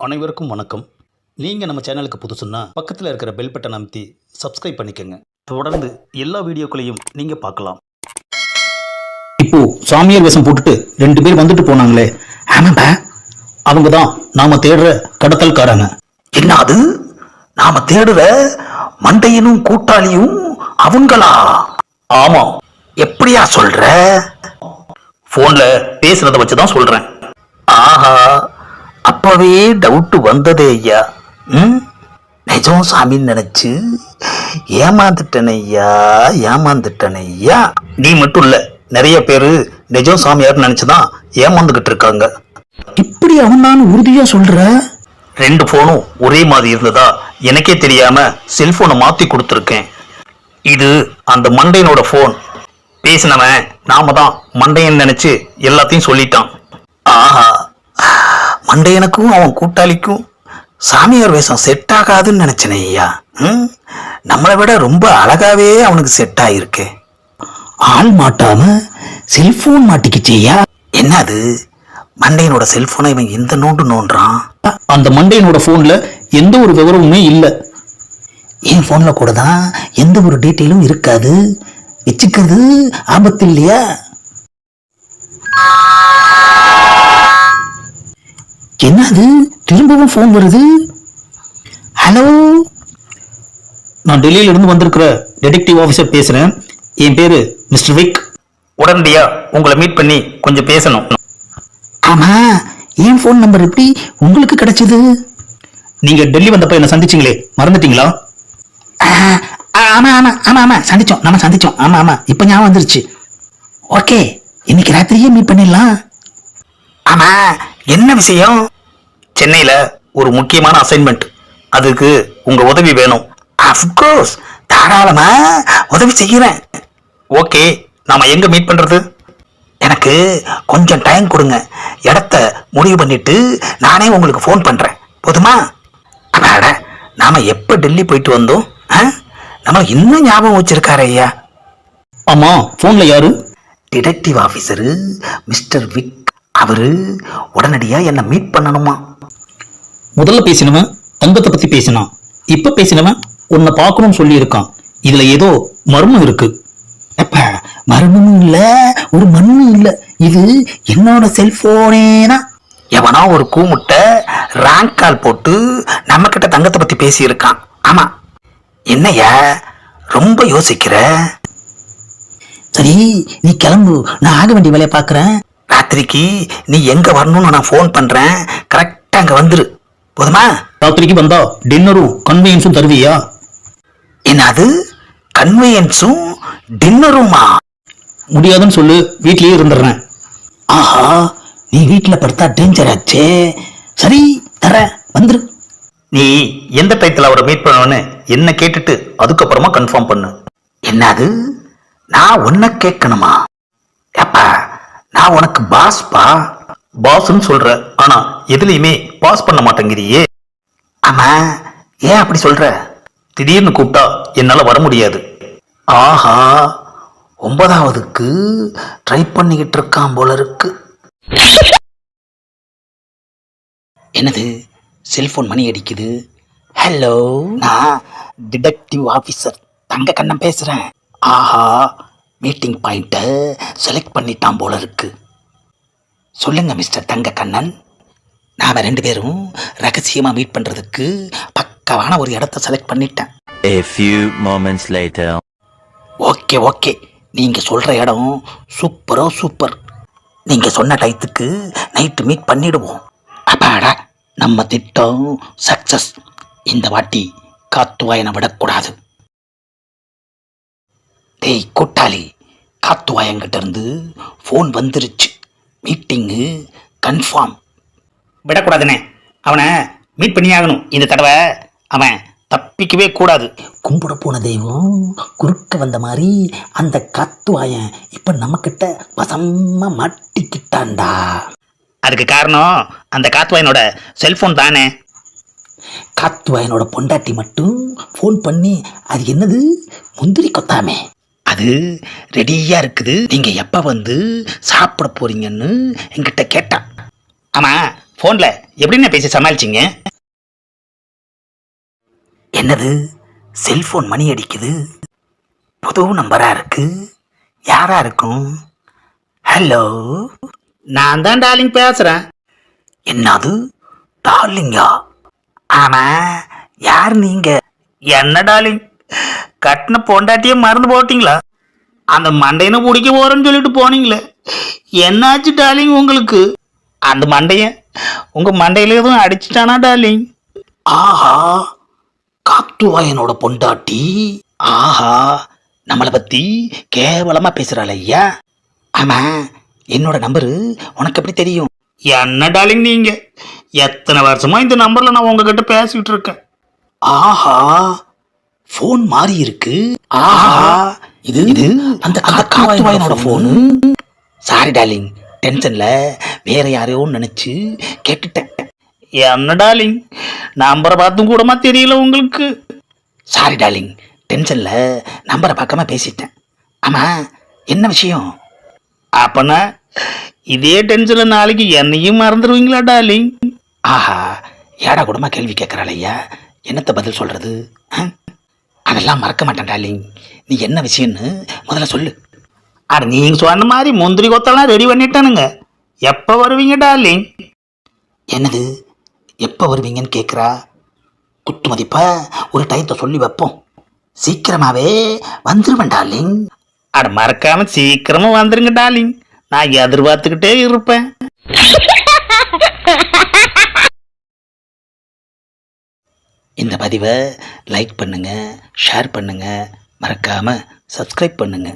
அனைவருக்கும் வணக்கம். நீங்கள் நம்ம சேனலுக்கு புதுசுன்னா பக்கத்தில் இருக்கிற பெல் பட்டன் அமைத்தி சப்ஸ்கிரைப் பண்ணிக்கோங்க. தொடர்ந்து எல்லா வீடியோக்களையும் நீங்கள் பார்க்கலாம். இப்போ சாமியார் வேஷம் போட்டுட்டு 2 பேர் வந்துட்டு போனாங்களே, ஆமாப்பா, அவங்க தான் நாம தேடுற கடத்தல்காரங்க. என்ன அது? நாம தேடுற மண்டையனும் கூட்டாளியும் அவங்களா? ஆமா. எப்படியா சொல்ற? போன்ல பேசுறத வச்சுதான் சொல்றேன். ஆஹா, அப்பவே டவுட் வந்ததே ஐயா. நிஜம் சாமின்னு நினைச்சு ஏமாந்துட்டனையா. நீ மட்டும் இல்ல, நிறைய பேரு நிஜம் சாமியார் நினைச்சுதான் ஏமாந்துகிட்டு இருக்காங்க. இப்படி அவன் நான் உறுதியா சொல்ற? 2 போனும் ஒரே மாதிரி இருந்ததா எனக்கே தெரியாம செல்போனை மாத்தி கொடுத்துருக்கேன். இது அந்த மண்டையனோட போன். பேசினவன் நாம தான் மண்டையன் நினைச்சு எல்லாத்தையும் சொல்லிட்டான். ஆஹா, மண்டையனுக்கும் அவன் கூட்டாளிக்கும் சாமியார் வேஷம் செட் ஆகாதுன்னு நினைச்சனே ஐயா. நம்மளை விட ரொம்ப அழகாவே அவனுக்கு செட் ஆயிருக்கு. ஆள் மாட்டாம செல்போன் மாட்டிக்கிச்சியா? என்னது, மண்டையனோட செல்போனை இவன் இந்த நோண்டுறான்? அந்த மண்டையனோட போன்ல எந்த ஒரு விவரமுமே இல்ல. என் போன்ல கூட தான் எந்த ஒரு டீட்டெயிலும் இருக்காது. வச்சுக்கிறது ஆபத்து இல்லையா? என்னது, திரும்பவும் போன் வருது? ஹலோ, நான் டெல்லியில இருந்து வந்திருக்கிற டிடெக்டிவ் ஆபீசர் பேசுறேன். என் பேரு மிஸ்டர் விக். உடனடியா உங்களை மீட் பண்ணி கொஞ்சம் பேசணும். ஆமா, என் போன் நம்பர் எப்படி உங்களுக்கு கிடைச்சது? நீங்க டெல்லி வந்தப்ப என்ன சந்திச்சீங்களே, மறந்துட்டீங்களா? ஆமா ஆமா ஆமா ஆமா சந்திச்சோம், நம்ம சந்திச்சோம். ஆமா ஆமா, இப்ப ஞாபகம் வந்துருச்சு. ஓகே, இன்னைக்கு ராத்திரியே மீட் பண்ணிடலாம். ஆமா, என்ன விஷயம்? சென்னையில ஒரு முக்கியமான அசைன்மெண்ட், அதுக்கு உங்க உதவி வேணும். அஃப்கோர்ஸ், தாராளமா உதவி செய்கிறேன். ஓகே, நாம எங்க மீட் பண்றது? எனக்கு கொஞ்சம் டைம் கொடுங்க, இடத்த முடிவு பண்ணிட்டு நானே உங்களுக்கு ஃபோன் பண்றேன். போதுமா? அடாட, நாம எப்ப டெல்லி போயிட்டு வந்தோம்? நம்ம இன்னும் ஞாபகம் வச்சிருக்காரு ஐயா. ஆமா, போன்ல யாரு? டிடெக்டிவ் ஆபீசரு மிஸ்டர் விக். அவரு உடனடியா என்ன மீட் பண்ணணுமா? முதல்ல பேசினவன் தங்கத்தை பத்தி பேசினான். இப்ப பேசினவன் உன்னை பார்க்கணும்னு சொல்லி இருக்கான். இதுல ஏதோ மர்மம் இருக்கு. எப்ப மர்மமும் இல்ல, ஒரு மண்ணும் இல்ல. இது என்னோட செல்போனேனா? எவனோ ஒரு கூமுட்டை ரேங்க் கால் போட்டு நம்ம கிட்ட தங்கத்தை பத்தி பேசி இருக்கான். ஆமா, என்னையா ரொம்ப யோசிக்கிற? சரி, நீ கிளம்பு, நான் ஆக வேண்டிய வேலையை பாக்குறேன். ராத்திரிக்கு நீ எங்க வரணும்னு நான் ஃபோன் பண்றேன். கரெக்டா அங்க வந்துரு. போதுமா? ராத்திரிக்கு வந்தா டின்னரும் கன்வீனியன்ஸும் தருவியா? என்னது, கன்வீனியன்ஸும் டின்னருமா? முடியாதுன்னு சொல்லு, வீட்லயே இருந்துடுறேன். ஆஹா, நீ வீட்டுல படுத்தா டேஞ்சர் ஆச்சே. சரி, தர, வந்துரு. நீ எந்த டயத்துல அவரை மீட் பண்ணணும்னு என்ன கேட்டுட்டு அதுக்கப்புறமா கன்ஃபார்ம் பண்ணு. என்னது, நான் உன்னை கேட்கணுமா? அப்பா, நான் உனக்கு பாஸ்பா. பாஸ்ன்னு சொல்ற, ஆனா எதுலயுமே பாஸ் பண்ண மாட்டேங்கிறியே. ஆமா, ஏன் அப்படி சொல்ற? திடீர்னு கூப்பிட்டா என்னால வர முடியாது. ஆஹா, 9வதுக்கு ட்ரை பண்ணிக்கிட்டு இருக்கான் போல இருக்கு. என்னது, செல்போன் மணி அடிக்குது. ஹலோ, நான் டிடெக்டிவ் ஆபீசர் தங்க கண்ணன் பேசுறேன். ஆஹா, மீட்டிங் பாயிண்ட்டை செலக்ட் பண்ணிட்டான் போல இருக்கு. சொல்லுங்க மிஸ்டர் தங்க கண்ணன், நாம 2 பேரும் ரகசியமா மீட் பண்றதுக்கு பக்கவான ஒரு இடத்த செலக்ட் பண்ணிட்டேன். A few moments later. Okay okay, நீங்க சொல்ற இடம் சூப்பரோ சூப்பர். நீங்க சொன்ன டயத்துக்கு நைட்டு மீட் பண்ணிடுவோம். அப்பாடா, நம்ம திட்டம் சக்சஸ். இந்த வாட்டி காத்துவாயனை விடக்கூடாது. டேய் கூட்டாளி, காத்துவாயங்கிட்ட இருந்து ஃபோன் வந்துருச்சு. மீட்டிங்கு கன்ஃபார்ம். விடக்கூடாதுனே, அவனை மீட் பண்ணி ஆகணும். இந்த தடவை அவன் தப்பிக்கவே கூடாது. கும்பிட போன தெய்வம் குறுக்க வந்த மாதிரி அந்த காத்துவாயன் இப்ப நம்ம கிட்ட வசமா மாட்டிக்கிட்டான்டா. அதுக்கு காரணம் அந்த காத்துவாயனோட செல்போன் தானே. காத்துவாயனோட பொண்டாட்டி மட்டும் ஃபோன் பண்ணி, அது என்னது முந்திரி கொத்தாமே, அது ரெடியா இருக்குது, நீங்க எப்ப வந்து சாப்பிட போறீங்கன்னு என்கிட்ட கேட்டான். ஆமா, ஃபோன்ல எப்படின்னு பேசி சமாளிச்சிங்க? என்னது, செல்போன் மணி அடிக்குது, புது நம்பரா இருக்கு, யாரா இருக்கும்? ஹலோ, நான் தான் டார்லிங் பேசுறேன். என்னது டார்லிங்கா? ஆமா, யார் நீங்க? என்ன டார்லிங், கட்டின பொண்டாட்டியே மறந்து போட்டீங்களா? அந்த மண்டையனை பிடிக்க போறேன்னு சொல்லிட்டு போனீங்களே, என்னாச்சு டார்லிங் உங்களுக்கு? அந்த மண்டைய உங்க மண்டையில எதுவும் அடிச்சுட்டானா டார்லிங்? ஆஹா, காத்துவாயனோட பொண்டாட்டி. ஆஹா, நம்மளை பத்தி கேவலமா பேசுறாள் ஐயா. ஆமா, என்னோட நம்பரு உனக்கு எப்படி தெரியும்? என்ன டார்லிங் நீங்க, எத்தனை வருஷமா இந்த நம்பர்ல நான் உங்ககிட்ட பேசிட்டு இருக்கேன். ஆஹா, போன் மாறி இருக்கு. ஆஹா, இது இது அந்த காத்துவாயனோட போனு. சாரி டார்லிங், டென்ஷன்ல வேற யாரையோ நினைச்சு கேட்டுட்டேன். என்ன டார்லிங், நம்பரை பார்த்தும் கூடமா தெரியல உங்களுக்கு? சாரி டார்லிங், டென்ஷன்ல நம்பரை பார்க்காம பேசிட்டேன். ஆமா, என்ன விஷயம்? அப்பனா இதே டென்ஷன்ல நாளைக்கு என்னையும் மறந்துடுவீங்களா டார்லிங்? ஆஹா, ஏடா கூடமா கேள்வி கேட்கறாள் ஐயா, என்னத்த பதில் சொல்றது? அதெல்லாம் மறக்க மாட்டேன் டார்லிங், நீ என்ன விஷயம்னு முதல்ல சொல்லு. அட நீங்க சொன்ன மாதிரி முந்திரி கொத்தெல்லாம் ரெடி பண்ணிட்டானுங்க, எப்ப வருவீங்க டார்லிங்? என்னது, எப்ப வருவீங்கன்னு கேட்குறா. குத்து மதிப்பா ஒரு டயத்தை சொல்லி வைப்போம், சீக்கிரமாவே வந்துருவேன் டார்லிங். அட மறக்காம சீக்கிரமா வந்துருங்க டார்லிங், நான் எதிர்பார்த்துக்கிட்டே இருப்பேன். இந்த பதிவை லைக் பண்ணுங்க, ஷேர் பண்ணுங்க, மறக்காம சப்ஸ்கிரைப் பண்ணுங்க.